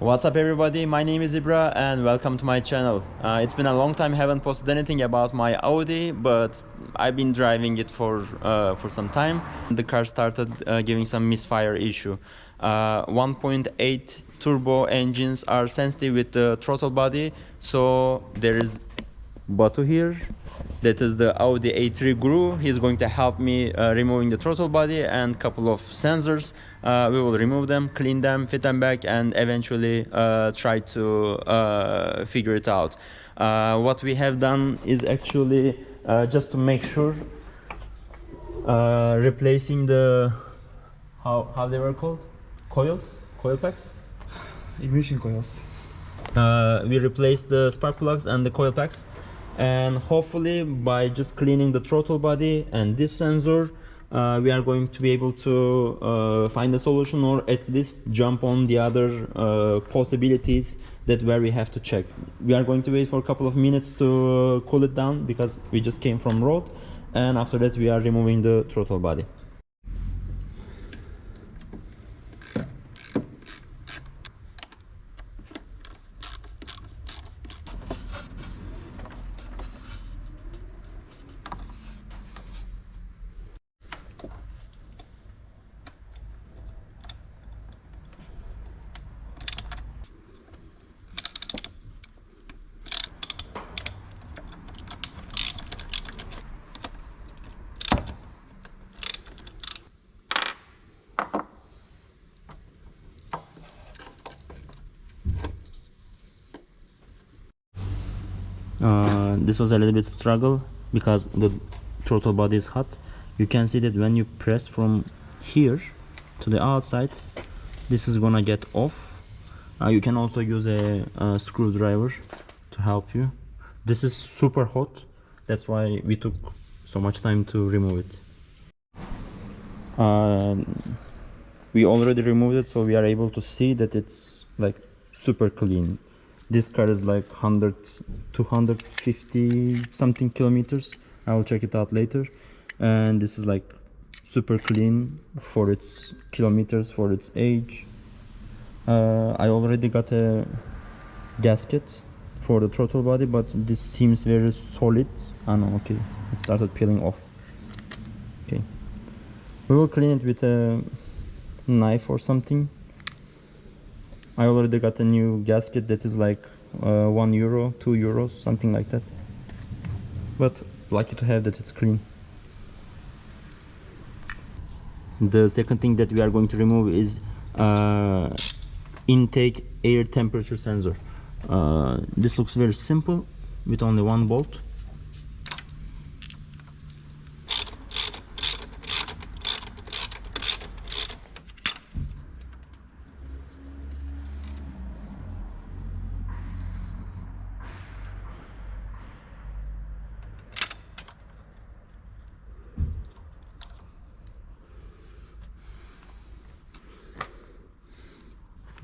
What's up everybody, my name is Ibra and welcome to my channel. It's been a long time, I haven't posted anything about my Audi, but I've been driving it for some time. The car started giving some misfire issue. 1.8 turbo engines are sensitive with the throttle body, so there is Batu here. That is the Audi A3 guru. He's going to help me removing the throttle body and couple of sensors. We will remove them, clean them, fit them back, and eventually try to figure it out. What we have done is actually just to make sure replacing the how they were called, coil packs, ignition coils. we replaced the spark plugs and the coil packs, and hopefully by just cleaning the throttle body and this sensor we are going to be able to find a solution, or at least jump on the other possibilities that where we have to check. We are going to wait for a couple of minutes to cool it down because we just came from road, and after that we are removing the throttle body. This was a little bit struggle because the throttle body is hot. You can see that when you press from here to the outside, this is gonna get off. You can also use a screwdriver to help you. This is super hot, that's why we took so much time to remove it. We already removed it, so we are able to see that it's like super clean. This car is like 250 something kilometers. I will check it out later, and this is like super clean for its kilometers, for its age. I already got a gasket for the throttle body, but this seems very solid. No, okay, it started peeling off. Okay, we will clean it with a knife or something. I already got a new gasket that is like €1, €2, something like that. But lucky to have that it's clean. The second thing that we are going to remove is intake air temperature sensor. This looks very simple with only one bolt.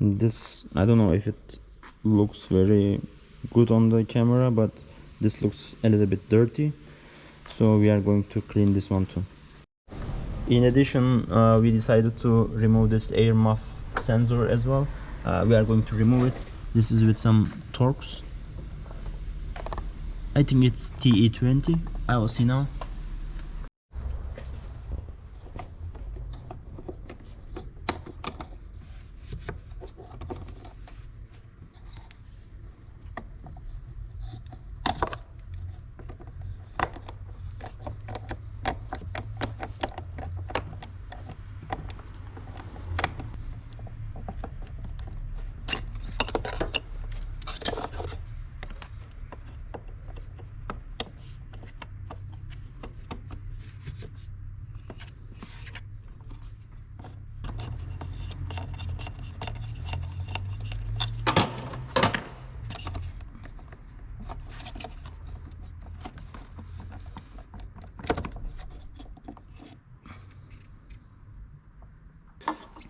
This, I don't know if it looks very good on the camera, but this looks a little bit dirty, so we are going to clean this one too. In addition, we decided to remove this air MAF sensor as well. We are going to remove it. This is with some Torx. I think it's TE20. I will see now.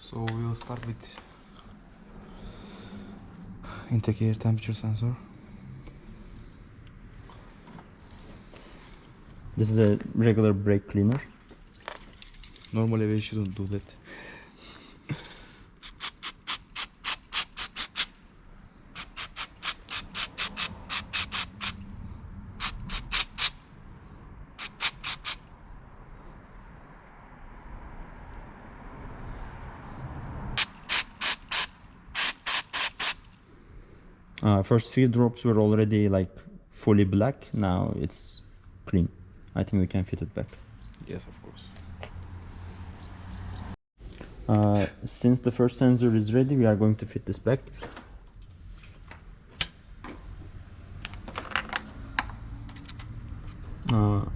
So we will start with intake air temperature sensor. This is a regular brake cleaner. Normally we shouldn't do that. First few drops were already like fully black. Now it's clean. I think we can fit it back. Yes, of course. Since the first sensor is ready, we are going to fit this back.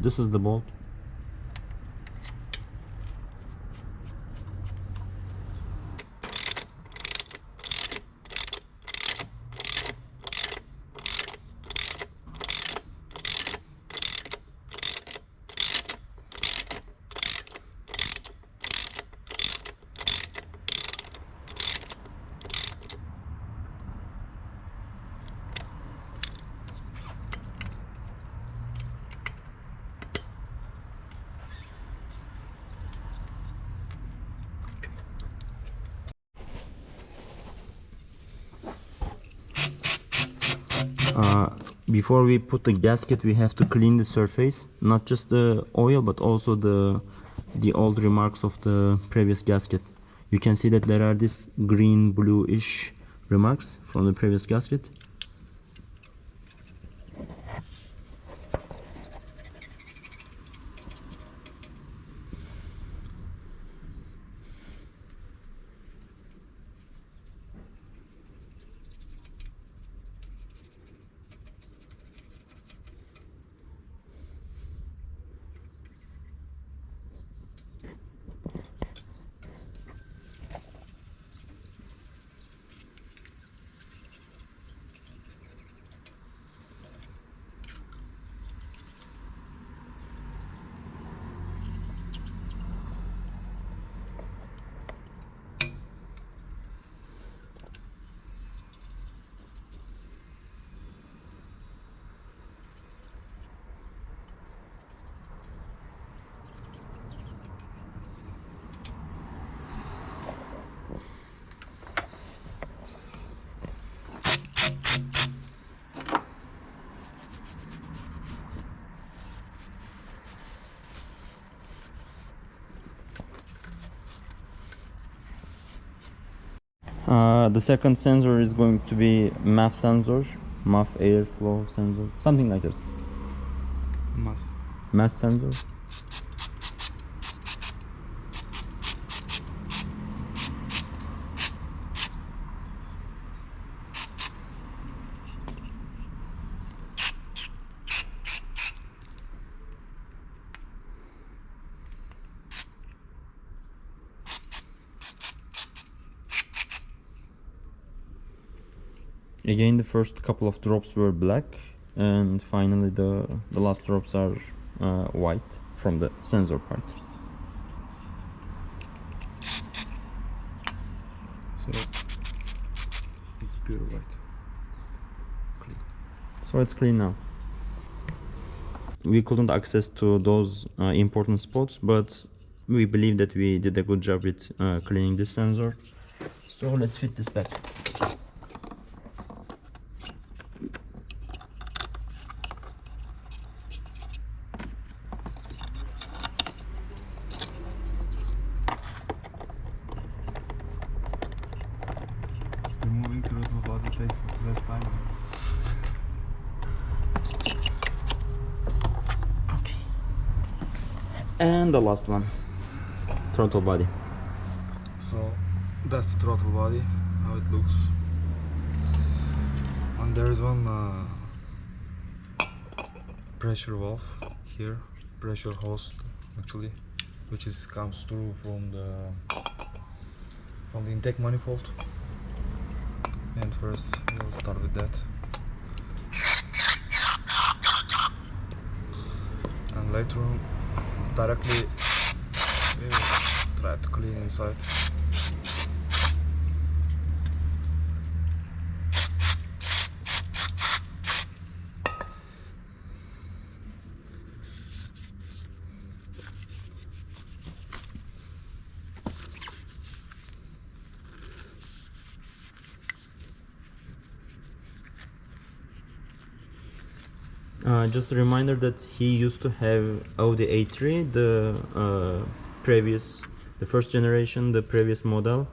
This is the bolt. Before we put the gasket, we have to clean the surface, not just the oil but also the old remarks of the previous gasket. You can see that there are these green bluish remarks from the previous gasket. The second sensor is going to be MAF sensor, MAF airflow sensor, something like that. Mass sensor. Again, the first couple of drops were black, and finally the last drops are white from the sensor part. So it's pure white. Clean. So it's clean now. We couldn't access to those important spots, but we believe that we did a good job with cleaning this sensor. So let's fit this back. Removing throttle body takes less time. Okay. And the last one, throttle body. So that's the throttle body, how it looks. And there is one pressure valve here, pressure hose actually, which comes through from the intake manifold. And first we'll start with that, and later on directly we will try to clean inside. Just a reminder that he used to have Audi A3, the first generation, the previous model,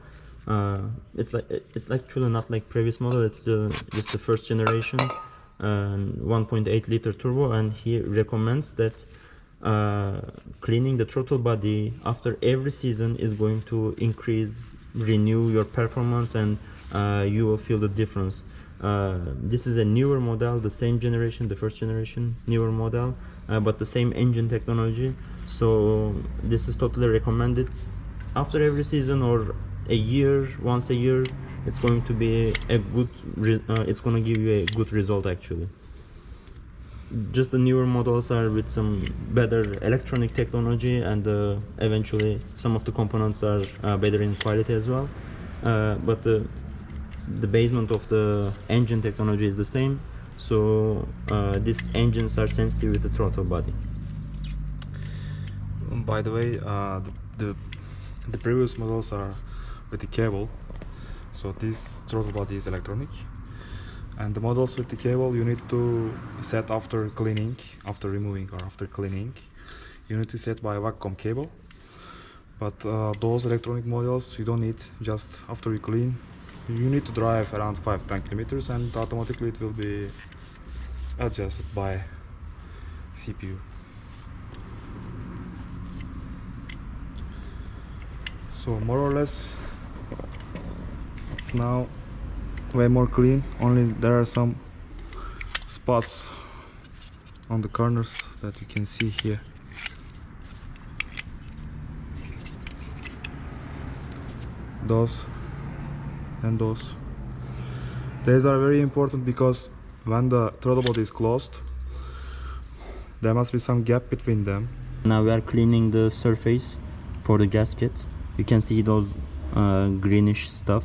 It's actually not like previous model. It's just the first generation, 1.8 liter turbo, and he recommends that cleaning the throttle body after every season is going to renew your performance, and you will feel the difference. This is a newer model, the same generation, the first generation, newer model, but the same engine technology. So this is totally recommended after every season or a year, once a year. It's going to be a good, it's going to give you a good result actually. Just the newer models are with some better electronic technology, and eventually some of the components are better in quality as well. But the basement of the engine technology is the same, so these engines are sensitive with the throttle body. By the way, the previous models are with the cable, so this throttle body is electronic, and the models with the cable you need to set after cleaning, after removing or after cleaning. You need to set by vacuum cable, but those electronic models you don't need. Just after you clean, you need to drive around 5-10 kilometers, and automatically it will be adjusted by CPU. So more or less it's now way more clean. Only there are some spots on the corners that you can see here. Those and those. These are very important because when the throttle body is closed, there must be some gap between them. Now we are cleaning the surface for the gasket. You can see those greenish stuff.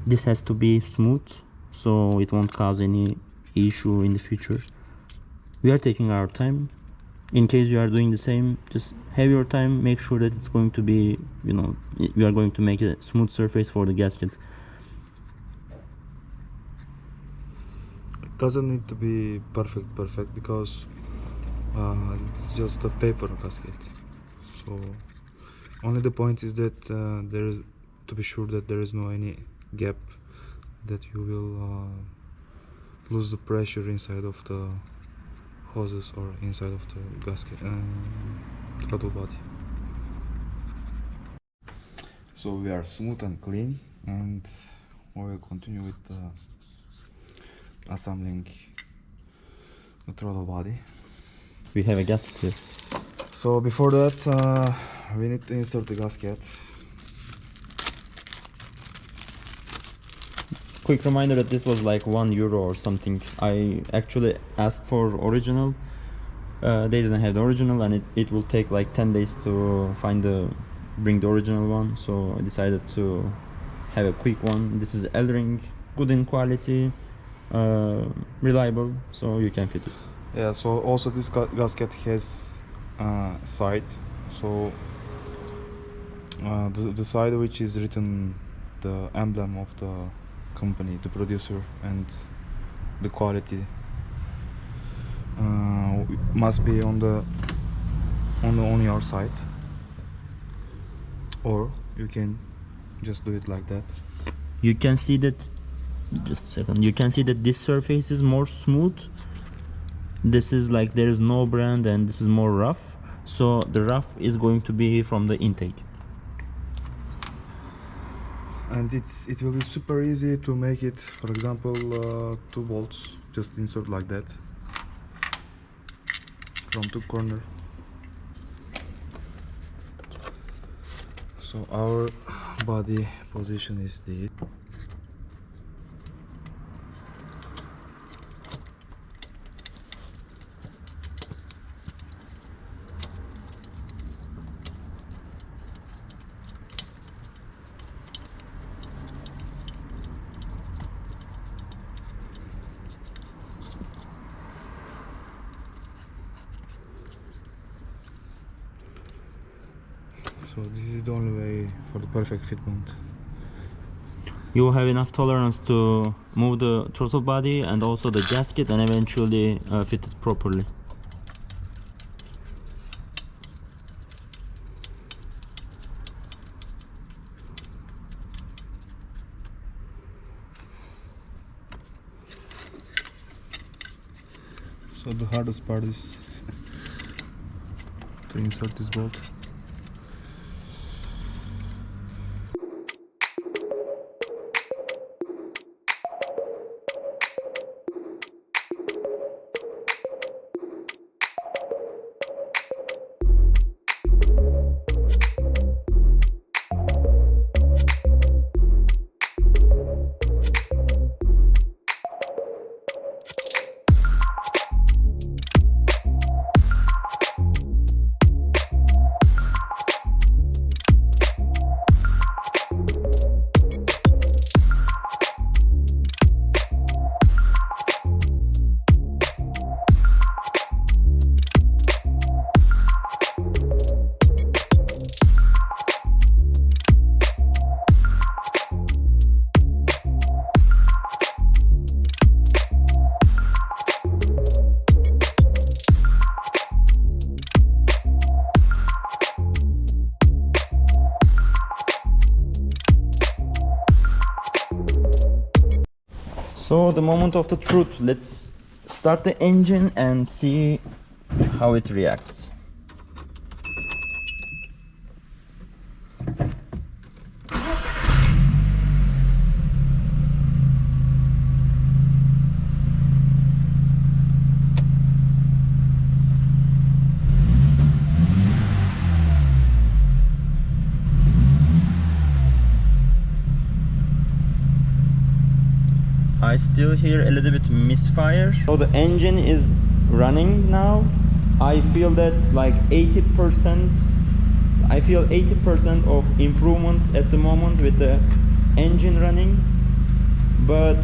This has to be smooth so it won't cause any issue in the future. We are taking our time. In case you are doing the same, just have your time, make sure that it's going to be, you are going to make a smooth surface for the gasket. It doesn't need to be perfect because it's just a paper gasket. So only the point is that there is to be sure that there is no any gap, that you will lose the pressure inside of the hoses or inside of the gasket throttle body. So we are smooth and clean, and we will continue with assembling the throttle body. We have a gasket here. So before that we need to insert the gasket. Quick reminder that this was like €1 or something. I actually asked for original. They didn't have the original, and it will take like 10 days to bring the original one, so I decided to have a quick one. This is L-ring, good in quality, reliable, so you can fit it. Yeah, so also this gasket has side, so the side which is written the emblem of the company, the producer, and the quality must be on your side, or you can just do it like that. You can see that, just a second, you can see that this surface is more smooth. This is like there is no brand, and this is more rough, so the rough is going to be from the intake. And it will be super easy to make it. For example, 2 bolts, just insert like that from 2 corners. So our body position is this. So this is the only way for the perfect fitment. You will have enough tolerance to move the throttle body and also the gasket, and eventually fit it properly. So the hardest part is to insert this bolt. So the moment of the truth, let's start the engine and see how it reacts. I still hear a little bit misfire. So the engine is running now. I feel that like 80%. I feel 80% of improvement at the moment with the engine running. But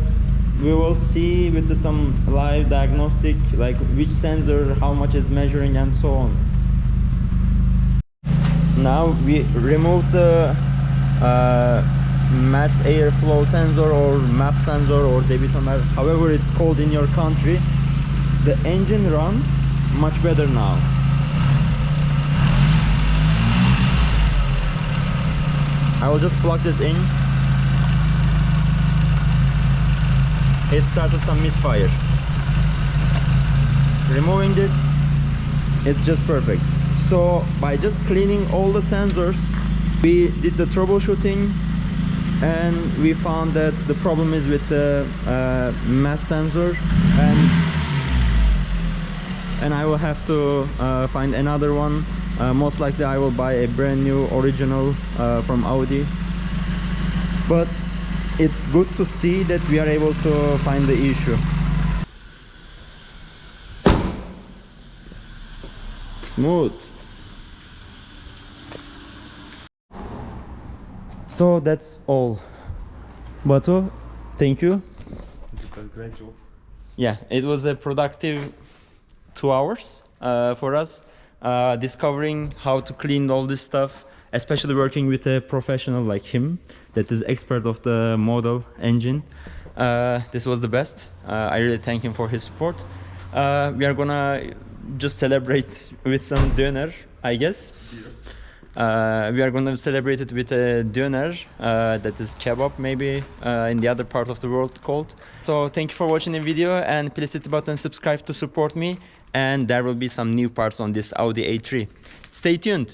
we will see with some live diagnostic, like which sensor, how much is measuring and so on. Now we remove the mass airflow sensor or MAF sensor or debitometer, however it's called in your country. The engine runs much better now. I will just plug this in. It started some misfire. Removing this, it's just perfect. So by just cleaning all the sensors, we did the troubleshooting and we found that the problem is with the mass sensor, and I will have to find another one. Most likely I will buy a brand new original from Audi, but it's good to see that we are able to find the issue. Smooth. So that's all. Batu, thank you. Great job. Yeah, it was a productive 2 hours for us, discovering how to clean all this stuff, especially working with a professional like him that is expert of the model engine. This was the best. I really thank him for his support. We are gonna just celebrate with some dinner, I guess. Cheers. We are going to celebrate it with a döner, that is kebab maybe in the other part of the world called. So thank you for watching the video, and please hit the button subscribe to support me, and there will be some new parts on this Audi A3. Stay tuned.